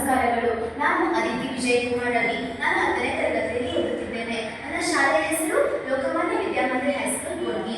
ನಮಸ್ಕಾರಗಳು. ನಾನು ಅದಿತಿ ವಿಜಯಕುಮಾರ್ ರವಿ. ನಾನು 10ನೇ ತರಗತಿಯಲ್ಲಿ ಓದುತ್ತಿದ್ದೇನೆ. ನನ್ನ ಶಾಲೆಯ ಹೆಸರು ಲೋಕಮಾನ್ಯ ವಿದ್ಯಾಮಂದಿರ್ ಹೈಸ್ಕೂಲ್ ಗೋರ್ಗಿ.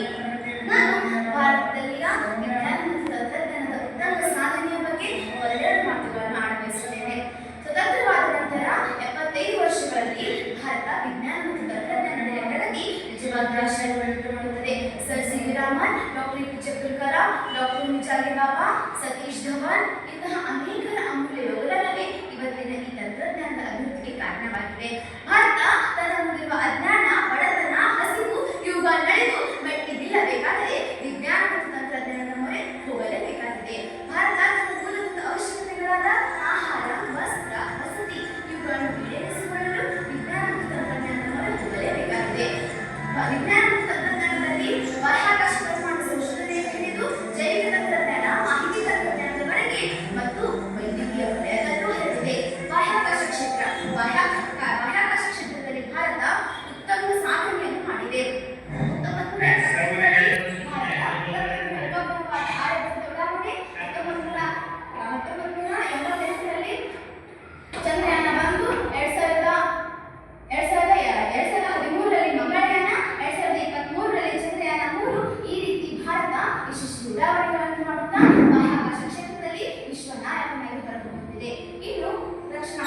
ನಾನು ಭಾರತದಲ್ಲಿಯ ವಿಜ್ಞಾನ ಮತ್ತು ತಂತ್ರಜ್ಞಾನದ ಉತ್ತಮ ಸಾಧನೆಯ ಬಗ್ಗೆ ಒಂದೆರಡು ಮಾತುಗಳನ್ನು ಆಡಬಯಸುತ್ತೇನೆ. ಸ್ವತಂತ್ರವಾದ ನಂತರ 75 ವರ್ಷಗಳಲ್ಲಿ ಭಾರತ ವಿಜ್ಞಾನ ಮತ್ತು ತಂತ್ರಜ್ಞಾನದಲ್ಲಿ ಪ್ರಗತಿ ನಿಜವಾದ ಆಶ್ಚರ್ಯವನ್ನು ಮಾಡುತ್ತದೆ. Sir C V Raman, doctor A P J. Abdul Kalam, doctor ಮಿರ್ಜಾಲಿ ಬಾಬಾ, ಸತೀಶ್ ಧವನ್ ಇಂತಹ ಅನೇಕರ ಅಮೂಲ್ಯ ಯೋಗದಾನವೇ ಇವತ್ತಿನ ಈ ತಂತ್ರಜ್ಞಾನದ ಅಭಿವೃದ್ಧಿಗೆ ಕಾರಣವಾಗಿದೆ. ಭಾರತ ತನ್ನ ಮುಂದಿರುವ ಅಜ್ಞಾನ, ಬಡತನ, ಹಸಿವು ಇವುಗಳ ನಡೆದು ಮೆಟ್ಟಿನಿಲ್ಲಬೇಕಾದರೆ ವಿಜ್ಞಾನ ಮತ್ತು ತಂತ್ರಜ್ಞಾನದ ಮೊರೆ ಹೋಗಲೇಬೇಕಾಗಿದೆ. ಭಾರತ ತನ್ನ ಮೂಲಭೂತ ಅವಶ್ಯಕತೆಗಳಾದ ಆಹಾರ, ವಸ್ತ್ರ, ವಸತಿ ಇವುಗಳನ್ನು ಈಡೇರಿಸಿಕೊಳ್ಳಲು ವಿಜ್ಞಾನ ಮತ್ತು ತಂತ್ರಜ್ಞಾನದ ಮೊರೆ ಹೋಗಲೇಬೇಕಾಗಿದೆ. ವಿಜ್ಞಾನ ಮತ್ತು ತಂತ್ರಜ್ಞಾನದಲ್ಲಿ ಬಾಹ್ಯಾಕಾಶ ಬ್ರಹ್ಮಾಂಡ ಸಂಶೋಧನೆಯಿಂದ ಹಿಡಿದು ಜೈವಿಕ ತಂತ್ರಜ್ಞಾನ, ಮಾಹಿತಿ ತಂತ್ರಜ್ಞಾನದವರೆಗೆ ಮತ್ತು ವೈದ್ಯಕೀಯ ವಲಯದಲ್ಲೂ ಹರಡಿದೆ. ಬಾಹ್ಯಾಕಾಶ ಕ್ಷೇತ್ರದಲ್ಲಿ ಭಾರತ ಉತ್ತಮ ಸಾಧನೆಯನ್ನು ಮಾಡಿದೆ. 1980ರಲ್ಲಿ ಚಂದ್ರಯಾನ 1, 2013ರಲ್ಲಿ ಮಂಗಳಯಾನ, 2023ರಲ್ಲಿ ಚಂದ್ರಯಾನ 3 ಈ ರೀತಿ ಭಾರತ ಯಶಸ್ವಿ ಉಡಾವಣೆಗಳನ್ನು ಮಾಡುತ್ತಾ ಬಾಹ್ಯಾಕಾಶ ಕ್ಷೇತ್ರದಲ್ಲಿ ವಿಶ್ವ ನಾಯಕನಾಗಿ ಹೊರಹೊಮ್ಮುತ್ತಿದೆ. ಇನ್ನು ರಕ್ಷಣಾ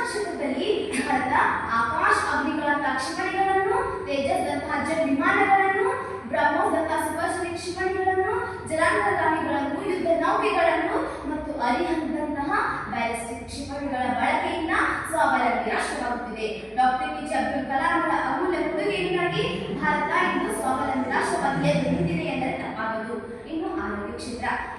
ಕ್ಷೇತ್ರದಲ್ಲಿ ಭಾರತ ಆಕಾಶ್ ಅಗ್ನಿಗಳಂತಹ ಕ್ಷಿಪಣಿಗಳನ್ನು, ತೇಜಸ್ದಂತಹ ಜೆಟ್ ವಿಮಾನಗಳನ್ನು, ಬ್ರಹ್ಮೋಸ್ದಂತಹ ಸೂಪರ್ಸೋನಿಕ್ ಕ್ಷಿಪಣಿಗಳನ್ನು, ಜಲಾಂತರ್ಗಾಮಿಗಳನ್ನು, ಯುದ್ಧ ನೌಕೆಗಳನ್ನು ಮತ್ತು ಅರಿಹಂತಂತಹ ಬ್ಯಾಲಿಸ್ಟಿಕ್ ಕ್ಷಿಪಣಿಗಳ ಬಳಕೆಯಿಂದ ಸ್ವಾವಲಂಬಿ ರಾಷ್ಟ್ರವಾಗುತ್ತಿದೆ. Doctor A P J. ಅಬ್ದುಲ್ ಕಲಾಂ ಅವರ ಅಮೂಲ್ಯ ಕೊಡುಗೆಯಿಂದಾಗಿ ಭಾರತ ಇಂದು ಸ್ವಾವಲಂಬಿ ರಾಷ್ಟ್ರವಾಗಿ ನಿಂತಿದೆ ಎಂದರೆ ತಪ್ಪಾಗದು. ಇನ್ನು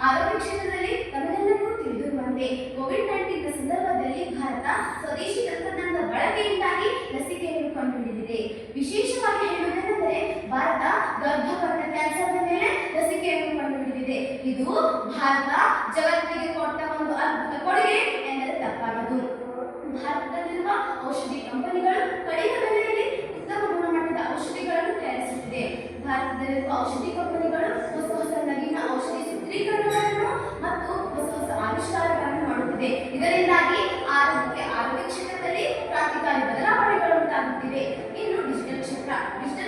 ಆರೋಗ್ಯ ಕ್ಷೇತ್ರದಲ್ಲಿ ತಮಗೆಲ್ಲರಿಗೂ ತಿಳಿದಿರುವಂತೆ ಕೋವಿಡ್-19 ಸಂದರ್ಭದಲ್ಲಿ ಭಾರತ ಸ್ವದೇಶಿ ತಂತ್ರಜ್ಞಾನದ ಬಳಕೆಯಿಂದಾಗಿ ಲಸಿಕೆಯನ್ನು ಕಂಡುಹಿಡಿದಿದೆ. ವಿಶೇಷವಾಗಿ ಹೇಳುವುದೇನೆಂದರೆ ಭಾರತ ಗರ್ಭಕಂಠ ಕ್ಯಾನ್ಸರ್ನ ಮೇಲೆ ಲಸಿಕೆಯನ್ನು ಕಂಡುಹಿಡಿದಿದೆ. ಇದು ಭಾರತ ಜಗತ್ತಿಗೆ ಕೊಟ್ಟ ಒಂದು ಅದ್ಭುತ ಕೊಡುಗೆ ಎಂದರೆ ತಪ್ಪಾಗದು. ಭಾರತದಲ್ಲಿರುವ ಔಷಧಿ ಕಂಪನಿಗಳು ಕಡಿಮೆ ಬೆಲೆಯಲ್ಲಿ ಉತ್ತಮ ಗುಣಮಟ್ಟದ ಔಷಧಿಗಳನ್ನು ತಯಾರಿಸುತ್ತಿದೆ. ಭಾರತದಲ್ಲಿರುವ ಔಷಧಿ ಕಂಪನಿಗಳು ಹೊಸ ನವೀನ ಔಷಧಿ ಸೂತ್ರೀಕರಣಗಳನ್ನು ಮತ್ತು ಹೊಸ ಆವಿಷ್ಕಾರಗಳನ್ನು ಮಾಡುತ್ತಿದೆ. ಇದರಿಂದಾಗಿ ಆರೋಗ್ಯ ಕ್ಷೇತ್ರದಲ್ಲಿ ಕ್ರಾಂತಿಕಾರಿ ಬದಲಾವಣೆಗಳು ಉಂಟಾಗುತ್ತಿವೆ. ಇನ್ನು ಡಿಜಿಟಲ್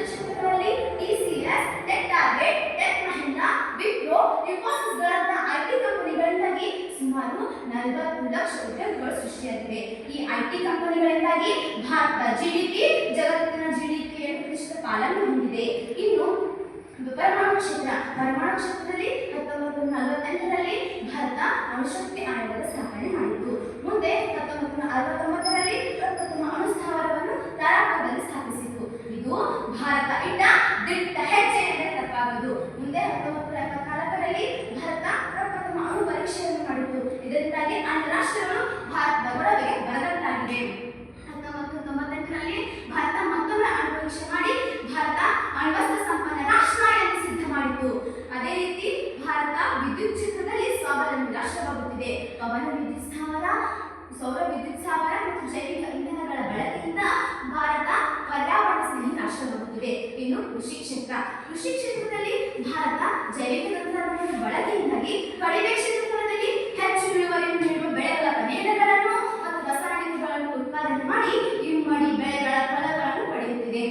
ಕ್ಷೇತ್ರಗಳಲ್ಲಿ TCS, TechTarget, Tech Mahindra, Wipro, ಇನ್ಫೋಸಿಸ್ಗಳಂತಹ IT ಕಂಪನಿಗಳಿಂದಾಗಿ ಸುಮಾರು 40 ಲಕ್ಷ ಉದ್ಯೋಗಗಳು ಸೃಷ್ಟಿಯಾಗಿವೆ. ಈ IT ಕಂಪನಿಗಳಿಂದಾಗಿ ಭಾರತದ GDP ಜಗತ್ತಿನ GDP 8% ಪಾಲನ್ನು ಹೊಂದಿದೆ. ಇನ್ನು ಪರಮಾಣು ಕ್ಷೇತ್ರದಲ್ಲಿ 1948ರಲ್ಲಿ ಭಾರತ ಅಣುಶಕ್ತಿ ಆಯೋಗದ ಸ್ಥಾಪನೆ ಮಾಡಿತು. ಮುಂದೆ 1969ರಲ್ಲಿ ಪ್ರಪ್ರಥಮ ಅಣು ಸ್ಥಾವರವನ್ನು ತಾರಾಪುರದಲ್ಲಿ ಸ್ಥಾಪಿಸಿತು. ಇದು ಭಾರತ ಇಟ್ಟ ದಿಟ್ಟ ಹೆಜ್ಜೆ ಎಂದರೆ ತಪ್ಪಾಗದು. ಮುಂದೆ 1974ರಲ್ಲಿ ಭಾರತ ಪ್ರಪ್ರಥಮ ಅಣು ಪರೀಕ್ಷೆಯನ್ನು ಮಾಡಿತು. ಇದರಿಂದಾಗಿ ಅನ್ಯ ರಾಷ್ಟ್ರಗಳು ಭಾರತದ ಒಡವೆಗೆ ಬರದಂತಾಗಿದೆ. 1998ರಲ್ಲಿ ಭಾರತ ಮತ್ತೊಮ್ಮೆ ಅಣು ಪರೀಕ್ಷೆ ಮಾಡಿ ಭಾರತ ಅಣ್ವಸ್ತ್ರ ಸಂಪನ್ನ ರಾಷ್ಟ್ರ ಎಂದು ಸಿದ್ಧ ಮಾಡಿತು. ಅದೇ ರೀತಿ ಭಾರತ ವಿದ್ಯುತ್ ಕ್ಷೇತ್ರದಲ್ಲಿ ಸ್ವಾವಲಂಬಿ ರಾಷ್ಟ್ರವಾಗುತ್ತಿದೆ. ಪವನ ವಿದ್ಯುತ್ ಸ್ಥಾವರ, ಸೌರ ವಿದ್ಯುತ್ ಸ್ಥಾವರ ಮತ್ತು ಜೈವಿಕ ಇಂಧನಗಳ ಬಳಕೆಯಿಂದ ಭಾರತ ಪರ್ಯಾವರಣ ಸ್ನೇಹಿ ರಾಷ್ಟ್ರವಾಗುತ್ತಿದೆ. ಇನ್ನು ಕೃಷಿ ಕ್ಷೇತ್ರದಲ್ಲಿ ಭಾರತ ಜೈವಿಕ ತಂತ್ರಜ್ಞಾನದ ಬಳಕೆಯಿಂದಾಗಿ ಕಡಿಮೆ ಕ್ಷೇತ್ರದಲ್ಲಿ ಹೆಚ್ಚು ಇಳುವರಿಯನ್ನು ನೀಡುವ ಬೆಳೆಗಳ ಕನೆಗಳನ್ನು ಮತ್ತು ರಾಸಾಯನಿಕಗಳನ್ನು ಉತ್ಪಾದನೆ ಮಾಡಿ ಇಮ್ಮಡಿ ಬೆಳೆಗಳ ಫಲಗಳನ್ನು ಪಡೆಯುತ್ತಿದೆ.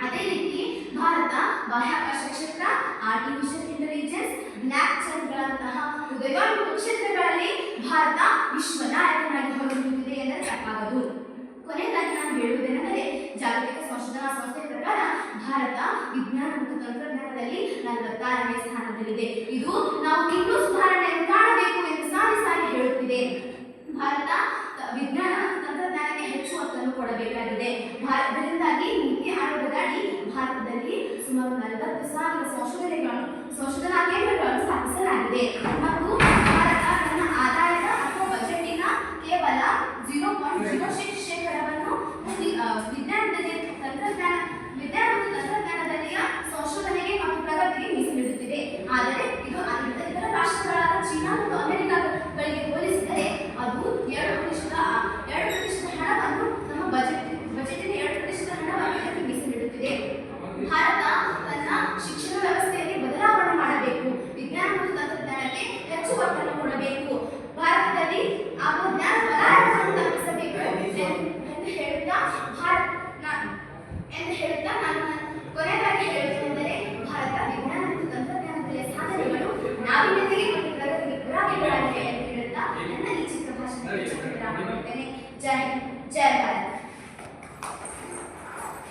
ಅದೇ ರೀತಿ ಭಾರತ ಬಾಹ್ಯಾಕಾಶ ಕ್ಷೇತ್ರ, ಆರ್ಟಿಫಿಷಿಯಲ್ ಇಂಟೆಲಿಜೆನ್ಸ್, ಬ್ಲಾಕ್ ಚೈನ್ಗಳಂತಹ ಉದಯೋನ್ಮುಖ ಕ್ಷೇತ್ರಗಳಲ್ಲಿ ಭಾರತ ವಿಶ್ವ ನಾಯಕನಾಗಿ ಹೊರಹೊಮ್ಮುತ್ತಿದೆ ಎಂದರೆ ತಪ್ಪಾಗದು. ಕೊನೆಯದಾಗಿ ನಾನು ಹೇಳುವುದೇನೆಂದರೆ ಜಾಗತಿಕ ಸಂಶೋಧನಾ ಸಂಸ್ಥೆ ಪ್ರಕಾರ ಭಾರತ ವಿಜ್ಞಾನ ಮತ್ತು ತಂತ್ರಜ್ಞಾನದಲ್ಲಿ 46ನೇ ಸ್ಥಾನದಲ್ಲಿದೆ. ಇದು ನಾವು ಇನ್ನೂ ಸುಧಾರಣೆಯನ್ನು ಕಾಣಬೇಕು ಎಂದು ಸಾರಿ ಹೇಳುತ್ತಿದೆ. ಭಾರತ ವಿಜ್ಞಾನ ಮತ್ತು ತಂತ್ರಜ್ಞಾನಕ್ಕೆ ಹೆಚ್ಚು ಒತ್ತನ್ನು ಕೊಡಬೇಕಾಗಿದೆ. ಇದರಿಂದಾಗಿ ನೀತಿ ಆಯೋಗದಡಿ ಭಾರತದಲ್ಲಿ ಸುಮಾರು 40,000 ಸಂಶೋಧನಾ ಕೇಂದ್ರಗಳನ್ನು ಸ್ಥಾಪಿಸಲಾಗಿದೆ ಮತ್ತು ಭಾರತ ತನ್ನ ಆದಾಯದ ಅಥವಾ ಬಜೆಟಿನ ಕೇವಲ 0.06% ವಿಜ್ಞಾನ ಮತ್ತು ತಂತ್ರಜ್ಞಾನದಲ್ಲಿಯ ಸಂಶೋಧನೆಗೆ ಮತ್ತು ಪ್ರಗತಿಗೆ ಮೀಸಲಿಡುತ್ತಿದೆ. ಆದರೆ ಇದು ಇತರ ರಾಷ್ಟ್ರಗಳಾದ ಚೀನಾ ಮತ್ತು ಅಮೆರಿಕಗಳಿಗೆ ಹೋಲಿಸಿದರೆ ಅದು 2% ಹಣವನ್ನು ನಮ್ಮ ಬಜೆಟಿನ 2% ಹಣವನ್ನು ಇದಕ್ಕೆ ಮೀಸಲಿಡುತ್ತಿದೆ. ಭಾರತ ತನ್ನ ಶಿಕ್ಷಣ ವ್ಯವಸ್ಥೆಯಲ್ಲಿ ಬದಲಾವಣೆ ಮಾಡಬೇಕು. ವಿಜ್ಞಾನ ಮತ್ತು ತಂತ್ರಜ್ಞಾನಕ್ಕೆ ನಾವೀನ್ಯತೆಗೆ ಮತ್ತು ಪ್ರಗತಿಗೆ ಪುರಾವೆಗಳಾಗಿವೆ ಎಂದು ಹೇಳುತ್ತಾ ನನ್ನ ಈ ಚಿಕ್ಕ ಭಾಷಣ ಜೈ ಹಿಂದ್, ಜೈ ಭಾರತ್.